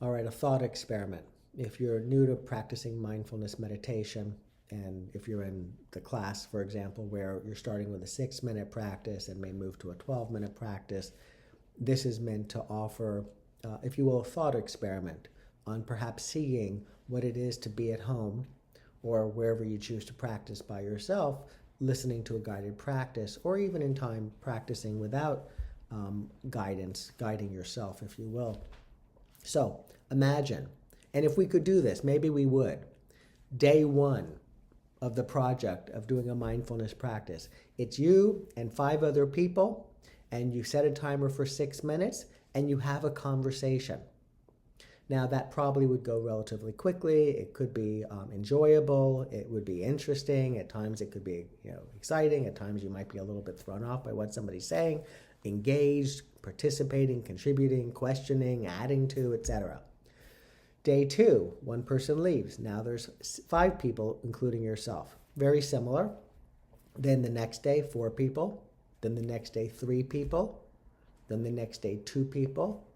All right, a thought experiment. If you're new to practicing mindfulness meditation, and if you're in the class, for example, where you're starting with a 6-minute practice and may move to a 12-minute practice, this is meant to offer, if you will, a thought experiment on perhaps seeing what it is to be at home or wherever you choose to practice by yourself, listening to a guided practice, or even in time practicing without guidance, guiding yourself, if you will. So imagine, and if we could do this, maybe we would. Day one of the project of doing a mindfulness practice. It's you and 5 other people, and you set a timer for 6 minutes, and you have a conversation. Now, that probably would go relatively quickly. It could be enjoyable. It would be interesting. At times, it could be exciting. At times, you might be a little bit thrown off by what somebody's saying, engaged, participating, contributing, questioning, adding to, etc. Day 2, one person leaves. Now there's 5 people, including yourself. Very similar. Then the next day, 4 people. Then the next day, 3 people. Then the next day, 2 people.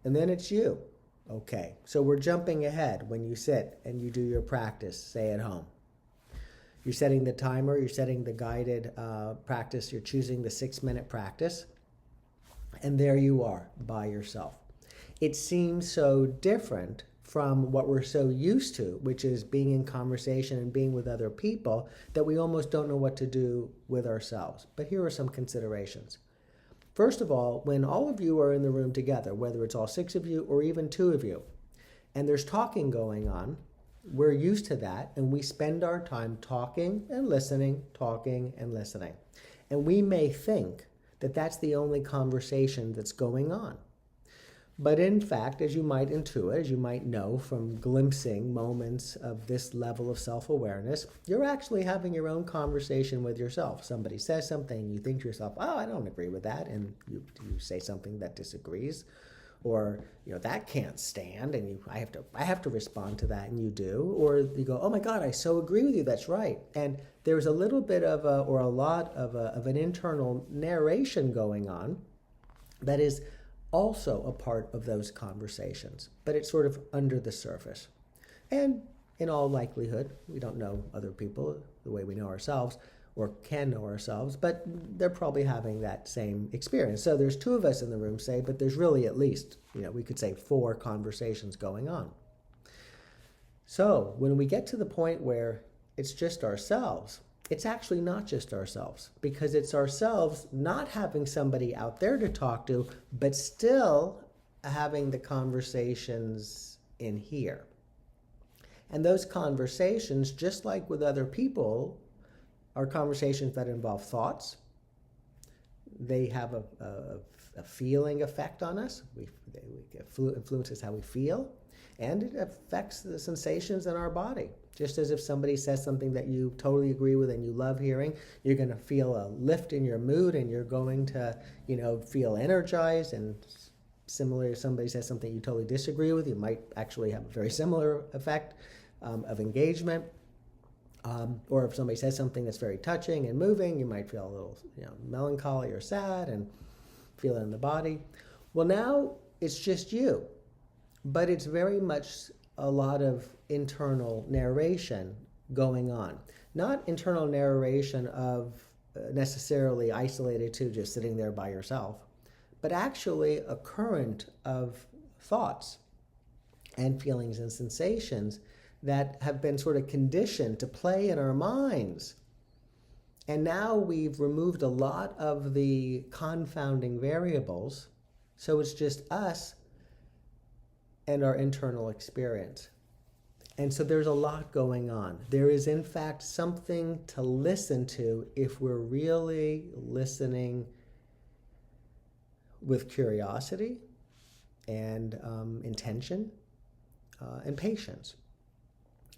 And then it's you. Okay, so we're jumping ahead when you sit and you do your practice, say at home. You're setting the timer, you're setting the guided practice, you're choosing the 6-minute practice, and there you are by yourself. It seems so different from what we're so used to, which is being in conversation and being with other people, that we almost don't know what to do with ourselves. But here are some considerations. First of all, when all of you are in the room together, whether it's all 6 of you or even 2 of you, and there's talking going on, we're used to that, and we spend our time talking and listening, talking and listening. And we may think that that's the only conversation that's going on. But in fact, as you might intuit, as you might know from glimpsing moments of this level of self-awareness, you're actually having your own conversation with yourself. Somebody says something, you think to yourself, oh, I don't agree with that, and you say something that disagrees. Or, that can't stand, and I have to respond to that, and you do. Or you go, oh my God, I so agree with you, that's right. And there's a little bit of or a lot of an internal narration going on that is also a part of those conversations, but it's sort of under the surface. And in all likelihood, we don't know other people the way we know ourselves or can know ourselves, but they're probably having that same experience. So there's 2 of us in the room, say, but there's really at least, we could say 4 conversations going on. So when we get to the point where it's just ourselves, it's actually not just ourselves, because it's ourselves not having somebody out there to talk to, but still having the conversations in here. And those conversations, just like with other people, are conversations that involve thoughts. They have a feeling effect on us. It influences how we feel, and it affects the sensations in our body. Just as if somebody says something that you totally agree with and you love hearing, you're going to feel a lift in your mood, and you're going to, feel energized. And similarly, if somebody says something you totally disagree with, you might actually have a very similar effect of engagement. Or if somebody says something that's very touching and moving, you might feel a little, melancholy or sad and feel it in the body. Well, now it's just you, but it's very much a lot of internal narration going on. Not internal narration of necessarily isolated to just sitting there by yourself, but actually a current of thoughts and feelings and sensations that have been sort of conditioned to play in our minds. And now we've removed a lot of the confounding variables, so it's just us and our internal experience. And so there's a lot going on. There is, in fact, something to listen to if we're really listening with curiosity and intention and patience.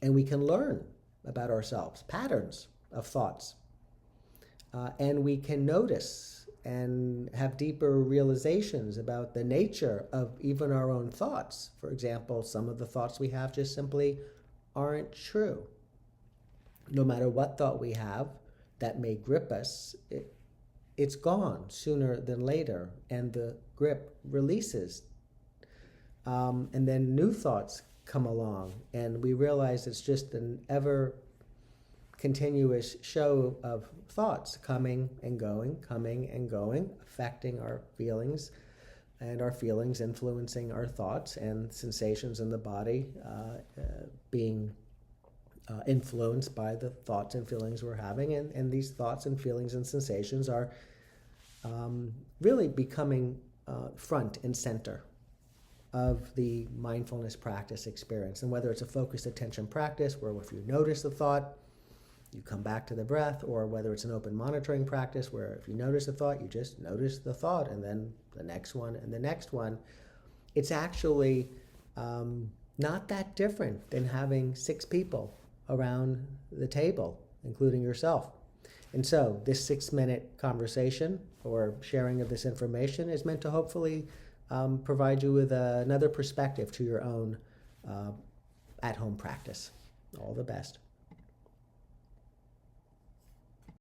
And we can learn about ourselves, patterns of thoughts. And we can notice and have deeper realizations about the nature of even our own thoughts. For example, some of the thoughts we have just simply aren't true. No matter what thought we have that may grip us, it's gone sooner than later, and the grip releases And then new thoughts come along, and we realize it's just an ever continuous show of thoughts coming and going, affecting our feelings, and our feelings influencing our thoughts, and sensations in the body being influenced by the thoughts and feelings we're having. And these thoughts and feelings and sensations are really becoming front and center of the mindfulness practice experience. And whether it's a focused attention practice, where if you notice the thought, you come back to the breath, or whether it's an open monitoring practice, where if you notice the thought, you just notice the thought, and then the next one and the next one, it's actually not that different than having 6 people around the table, including yourself. And so this 6-minute conversation or sharing of this information is meant to hopefully provide you with another perspective to your own at-home practice. All the best.